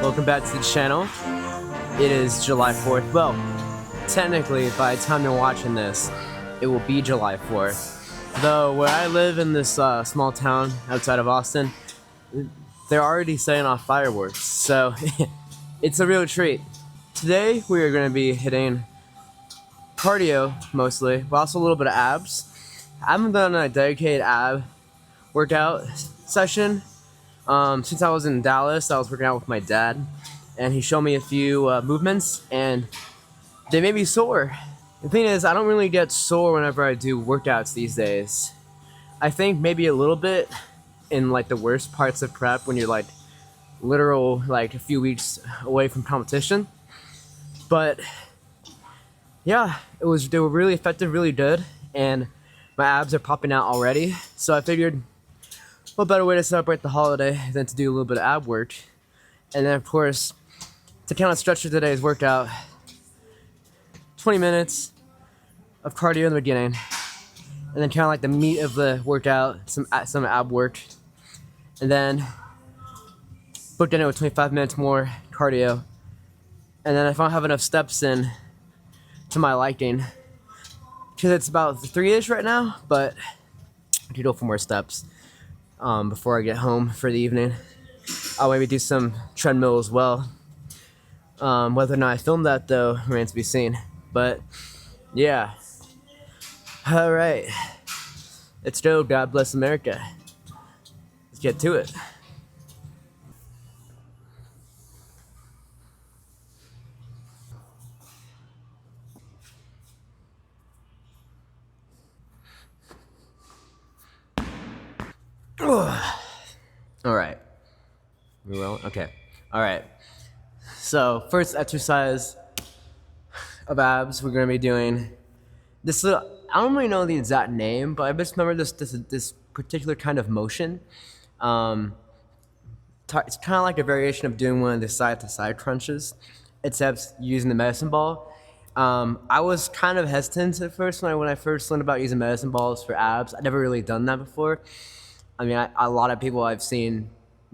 Welcome back to the channel. It is July 4th. Well, technically, by the time you're watching this, it will be July 4th. Though, where I live in this small town outside of Austin, they're already setting off fireworks, so it's a real treat. Today, we are going to be hitting cardio, mostly, but also a little bit of abs. I haven't done a dedicated ab workout session since I was in Dallas. I was working out with my dad, and he showed me a few movements, and they made me sore. The thing is, I don't really get sore whenever I do workouts these days. I think maybe a little bit in like the worst parts of prep when you're like literal like a few weeks away from competition. But yeah, they were really effective, really good, and my abs are popping out already. So I figured, what better way to celebrate the holiday than to do a little bit of ab work? And then, of course, to kind of structure today's workout, 20 minutes of cardio in the beginning, and then kind of like the meat of the workout, some ab work, and then booked in it with 25 minutes more cardio. And then if I don't have enough steps in to my liking, because it's about 3-ish right now, but I could go for more steps before I get home for the evening. I'll maybe do some treadmill as well. Whether or not I film that, though, remains to be seen. But yeah, all right, let's go. God bless America. Let's get to it. All right. We will. Okay. All right. So first exercise of abs, we're gonna be doing this little. I don't really know the exact name, but I just remember this particular kind of motion. It's kind of like a variation of doing one of the side-to-side crunches, except using the medicine ball. I was kind of hesitant at first when I first learned about using medicine balls for abs. I'd never really done that before. I mean, a lot of people I've seen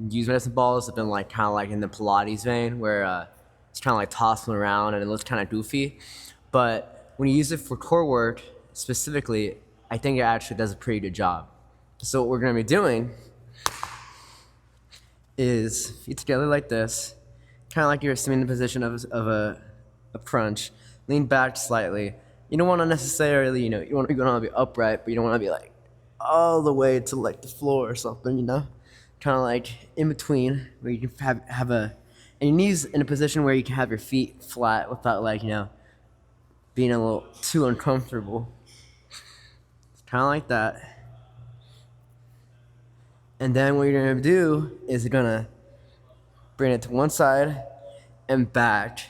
use medicine balls have been like kind of like in the Pilates vein, where it's kind of like tossing around and it looks kind of goofy. But when you use it for core work specifically, I think it actually does a pretty good job. So what we're going to be doing is feet together like this, kind of like you're assuming the position of a crunch. Lean back slightly. You don't want to necessarily, you want to be upright, but you don't want to be like all the way to like the floor or something, kind of like in between where you can have and your knees in a position where you can have your feet flat without like, being a little too uncomfortable. It's kind of like that. And then what you're gonna do is you're gonna bring it to one side and back,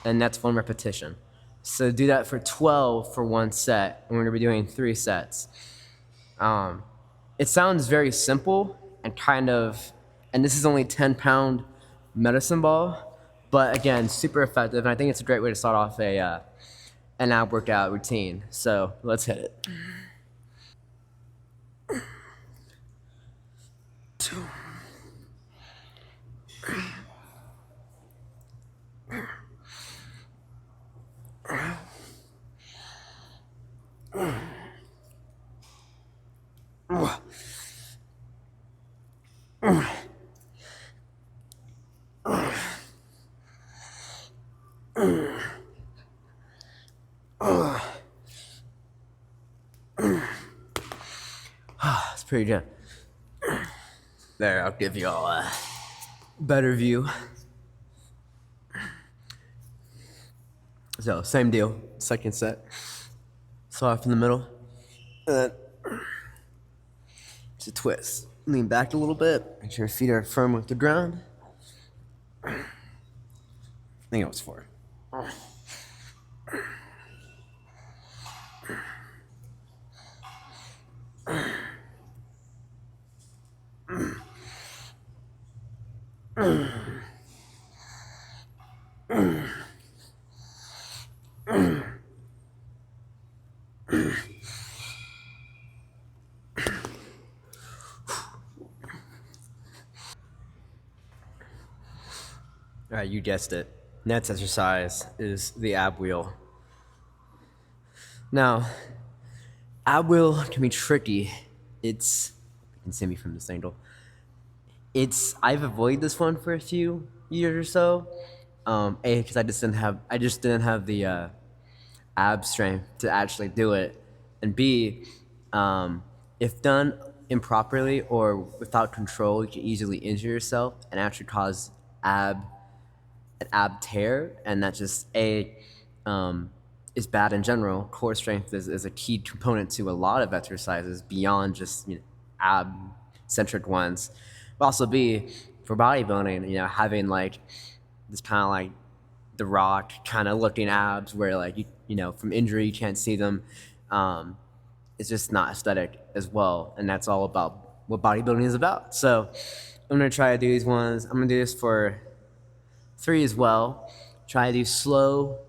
and that's one repetition. So do that for 12 for one set, and we're gonna be doing 3 sets. It sounds very simple and and this is only 10-pound medicine ball, but again, super effective, and I think it's a great way to start off an ab workout routine. So let's hit it. 2, 3. It's pretty good. There, I'll give you all a better view. So, same deal, second set. Start from the middle. And then it's a twist. Lean back a little bit. Make sure your feet are firm with the ground. I think it was 4. All right, you guessed it. Next exercise is the ab wheel. Now, ab wheel can be tricky. You can see me from this angle. I've avoided this one for a few years or so. Because I just didn't have the ab strength to actually do it, and B, if done improperly or without control, you can easily injure yourself and actually cause ab an ab tear, and that just is bad in general. Core strength is a key component to a lot of exercises beyond just ab centric ones. But also B, for bodybuilding, having like this kind of like the Rock kind of looking abs where like from injury you can't see them. It's just not aesthetic as well, and that's all about what bodybuilding is about. So I'm gonna try to do these ones. I'm gonna do this for 3 as well. Try to do slow,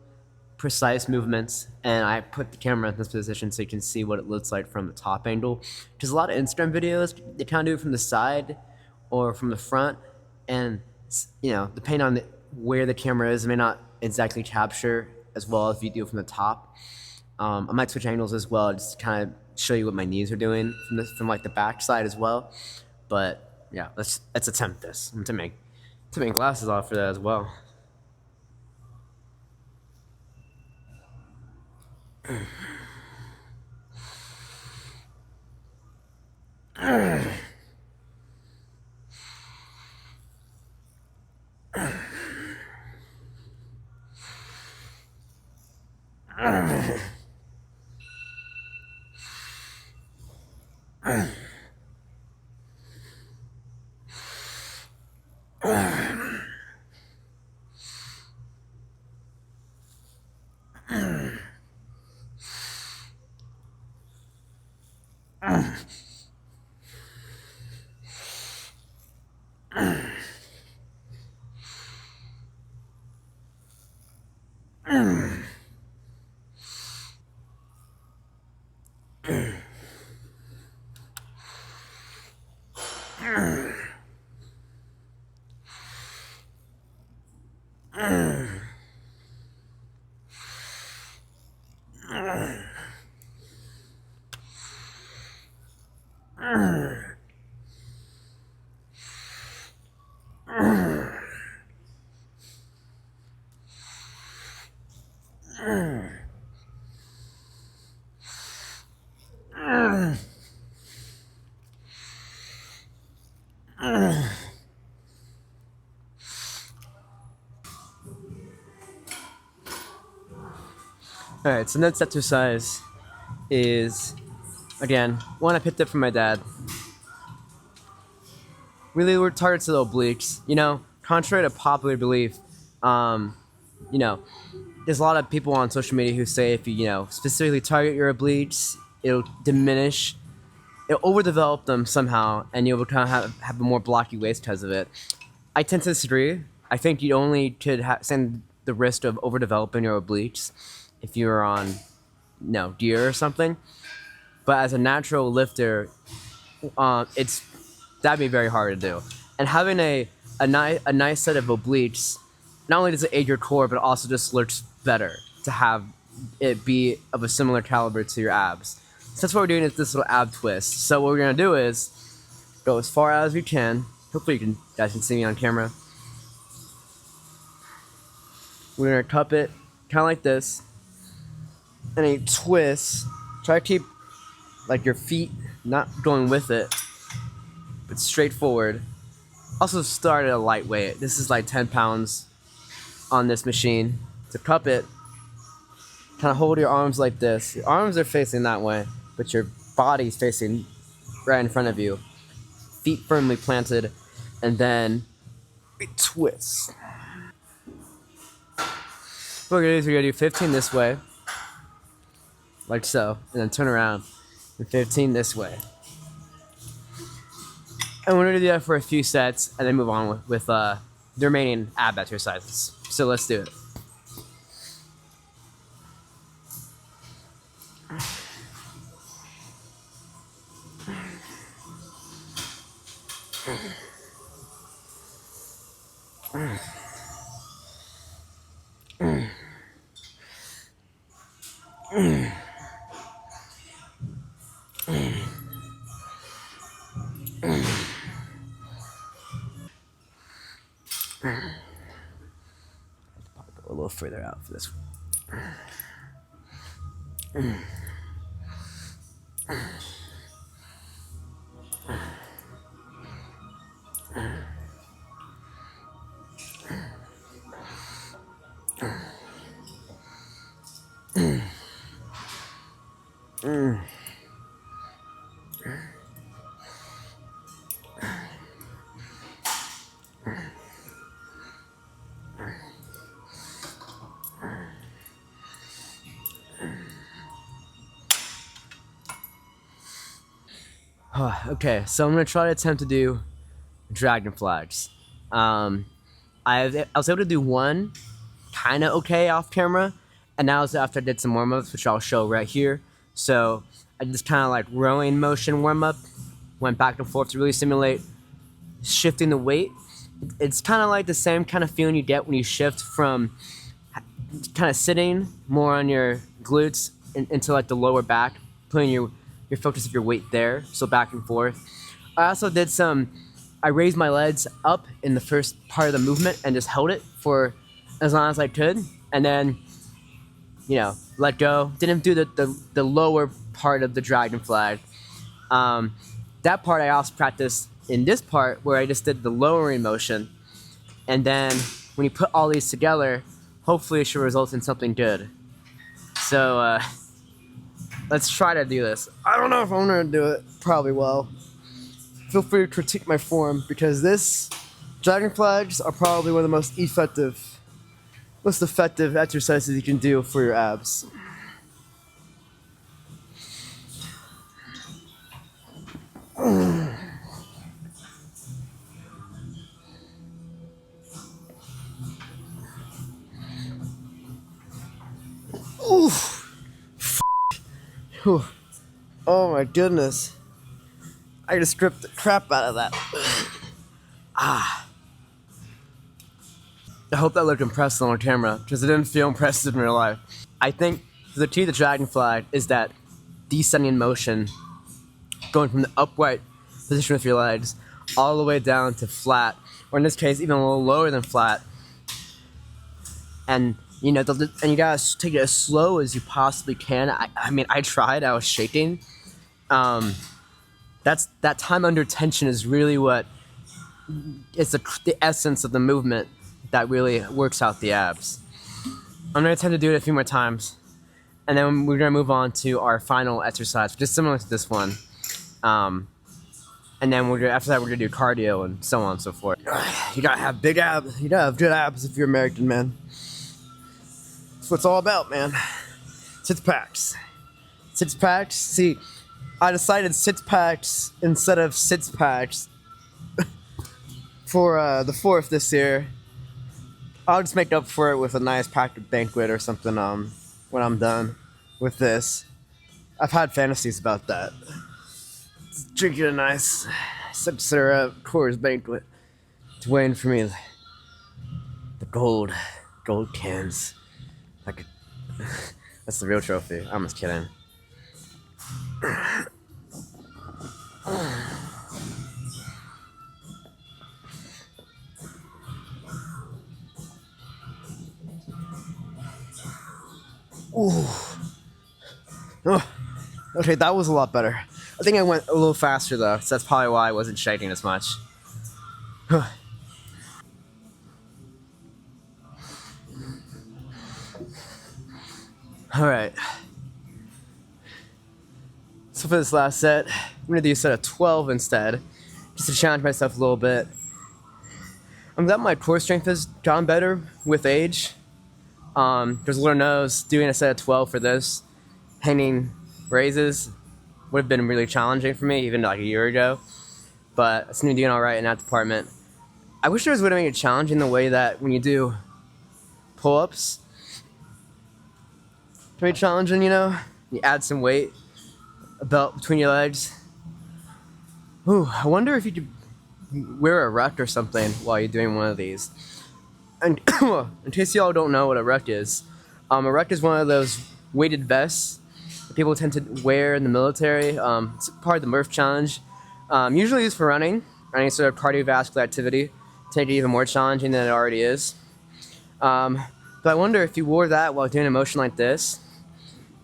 precise movements, and I put the camera in this position so you can see what it looks like from the top angle. Because a lot of Instagram videos, they kind of do it from the side or from the front, and depending on where the camera is, it may not exactly capture as well as if you do it from the top. I might switch angles as well, just to kind of show you what my knees are doing from like the back side as well. But yeah, let's attempt this. I'm to make glasses off for that as well. All right, so next exercise is, again, one I picked up from my dad. Really, we're targets to the obliques. Contrary to popular belief, um, you know, there's a lot of people on social media who say if you specifically target your obliques, it'll diminish, it'll overdevelop them somehow, and you'll kind of have a more blocky waist because of it. I tend to disagree. I think you only could stand the risk of overdeveloping your obliques if you're on, gear or something. But as a natural lifter, that'd be very hard to do. And having a nice set of obliques, not only does it aid your core, but also just looks better to have it be of a similar caliber to your abs. So that's what we're doing is this little ab twist. So what we're gonna do is go as far out as we can. Hopefully you guys can see me on camera. We're gonna cup it kind of like this, and a twist. Try to keep like your feet not going with it, but straight forward. Also start at a light weight. This is like 10 pounds on this machine. To cup it, kind of hold your arms like this. Your arms are facing that way, but your body's facing right in front of you. Feet firmly planted, and then we twist. What we're gonna do 15 this way, like so, and then turn around, and 15 this way. And we're gonna do that for a few sets, and then move on with the remaining ab exercises. So let's do it. Go a little further out for this one. Okay, so I'm gonna try to attempt to do dragon flags. I was able to do one kind of okay off camera, and that was after I did some warm ups, which I'll show right here. So I just kind of like rowing motion warm up, went back and forth to really simulate shifting the weight. It's kind of like the same kind of feeling you get when you shift from kind of sitting more on your glutes into like the lower back, putting your focus of your weight there, so back and forth. I also did I raised my legs up in the first part of the movement and just held it for as long as I could, and then, let go. Didn't do the lower part of the dragon flag. That part I also practiced in this part where I just did the lowering motion, and then when you put all these together, hopefully it should result in something good. So let's try to do this. I don't know if I'm gonna do it probably well. Feel free to critique my form, because this dragon flags are probably one of the most effective exercises you can do for your abs. Oof. Oh my goodness. I just stripped the crap out of that. I hope that looked impressive on camera, because it didn't feel impressive in real life. I think the key to the dragon flag is that descending motion, going from the upright position with your legs all the way down to flat, or in this case even a little lower than flat. And you gotta take it as slow as you possibly can. I tried. I was shaking. That time under tension is really what is the essence of the movement that really works out the abs. I'm gonna attempt to do it a few more times, and then we're gonna move on to our final exercise, which is similar to this one. And then after that we're gonna do cardio and so on and so forth. You gotta have big abs. You gotta have good abs if you're American, man. That's what it's all about, man. Six packs. See, I decided 6 packs instead of 6 packs for the 4th this year. I'll just make up for it with a nice packed banquet or something when I'm done with this. I've had fantasies about that. Just drinking a nice sip syrup Coors banquet. It's waiting for me. The gold cans. That's the real trophy. I'm just kidding. Ooh. Oh. Okay, that was a lot better. I think I went a little faster though, so that's probably why I wasn't shaking as much. Alright. So for this last set, I'm going to do a set of 12 instead, just to challenge myself a little bit. I'm glad my core strength has gotten better with age. Because Lord knows, doing a set of 12 for this, hanging raises, would have been really challenging for me, even like a year ago. But I seem to be doing alright in that department. I wish there was a way to make it challenging the way that when you do pull-ups, it's very challenging, you add some weight, a belt between your legs. Ooh, I wonder if you could wear a ruck or something while you're doing one of these. And in case y'all don't know what a ruck is one of those weighted vests that people tend to wear in the military. It's part of the Murph challenge. Usually used for running or any sort of cardiovascular activity to make it even more challenging than it already is. But I wonder if you wore that while doing a motion like this.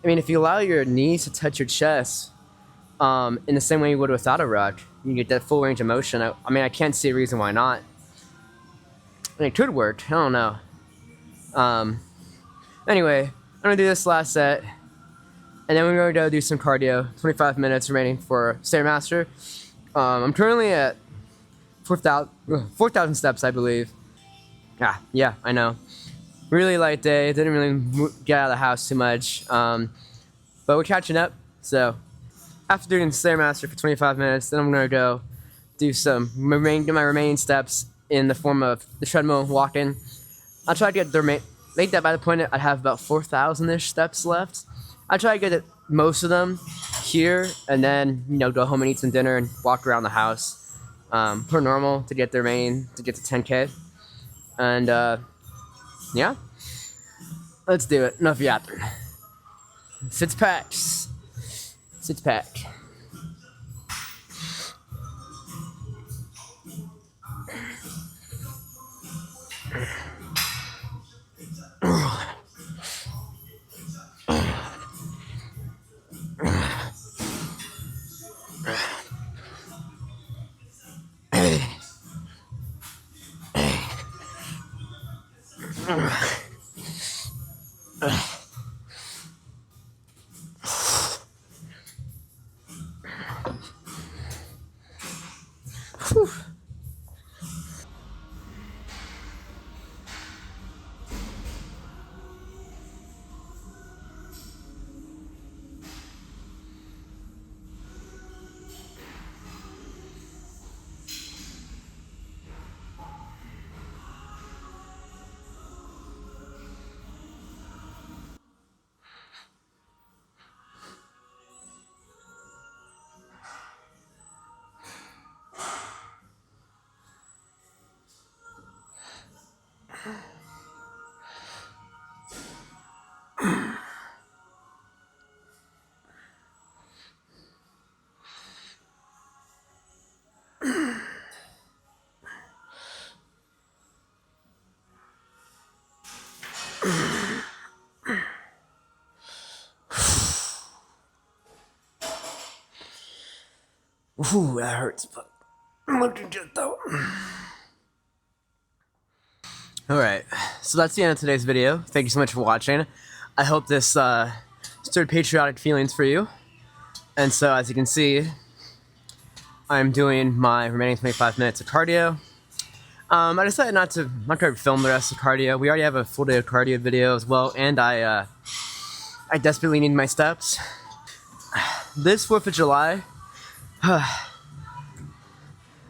I mean, if you allow your knees to touch your chest in the same way you would without a ruck, you get that full range of motion. I mean, I can't see a reason why not. I mean, it could work. I don't know. Anyway, I'm going to do this last set. And then we're going to go do some cardio. 25 minutes remaining for Stairmaster. I'm currently at 4,000 steps, I believe. Yeah, I know. Really light day. Didn't really get out of the house too much. But we're catching up. So after doing Stairmaster for 25 minutes, then I'm going to go do my remaining steps in the form of the treadmill walking. I'll try to get make that by the point I'd have about 4,000-ish steps left. I try to get most of them here, and then go home and eat some dinner and walk around the house per normal to get to 10K. And yeah, let's do it. Enough yapping. Sits packed. Ooh, that hurts, but I'm looking good though. Alright, so that's the end of today's video. Thank you so much for watching. I hope this stirred patriotic feelings for you. And so, as you can see, I'm doing my remaining 25 minutes of cardio. I decided not to film the rest of cardio. We already have a full day of cardio video as well, and I desperately need my steps. This 4th of July,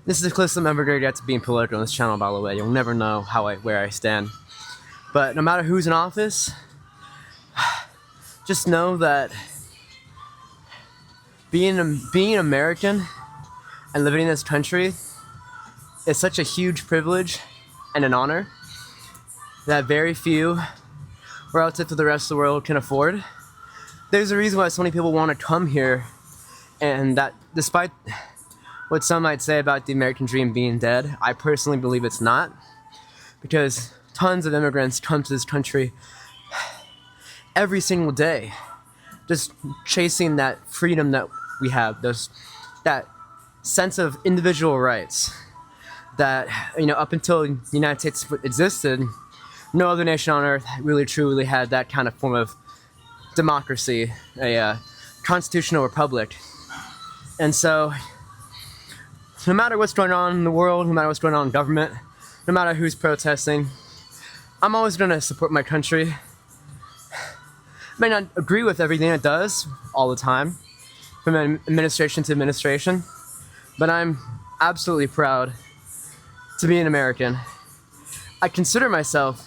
this is the closest I'm ever going to get to being political on this channel, by the way. You'll never know where I stand. But no matter who's in office, just know that being American and living in this country is such a huge privilege and an honor that very few relative to the rest of the world can afford. There's a reason why so many people want to come here, and that despite what some might say about the American dream being dead, I personally believe it's not, because tons of immigrants come to this country every single day, just chasing that freedom that we have, that sense of individual rights that, up until the United States existed, no other nation on earth really truly had that kind of form of democracy, a constitutional republic. And so, no matter what's going on in the world, no matter what's going on in government, no matter who's protesting, I'm always going to support my country. I may not agree with everything it does all the time, from administration to administration, but I'm absolutely proud to be an American. I consider myself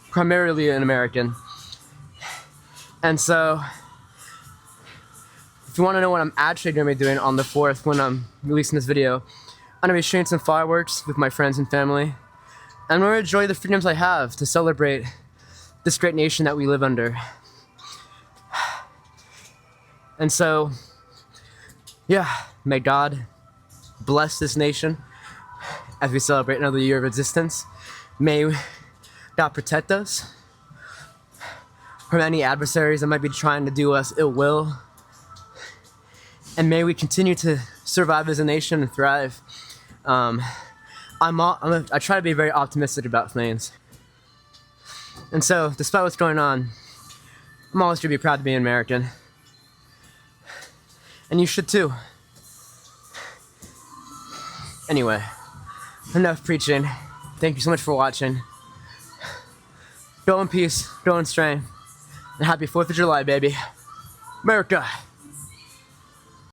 primarily an American. And so, if you want to know what I'm actually going to be doing on the 4th when I'm releasing this video, I'm going to be shooting some fireworks with my friends and family. I'm going to enjoy the freedoms I have to celebrate this great nation that we live under. And so, yeah, may God bless this nation as we celebrate another year of existence. May God protect us from any adversaries that might be trying to do us ill will. And may we continue to survive as a nation and thrive. I try to be very optimistic about things. And so, despite what's going on, I'm always going to be proud to be an American. And you should too. Anyway, enough preaching. Thank you so much for watching. Go in peace, go in strength, and happy 4th of July, baby. America!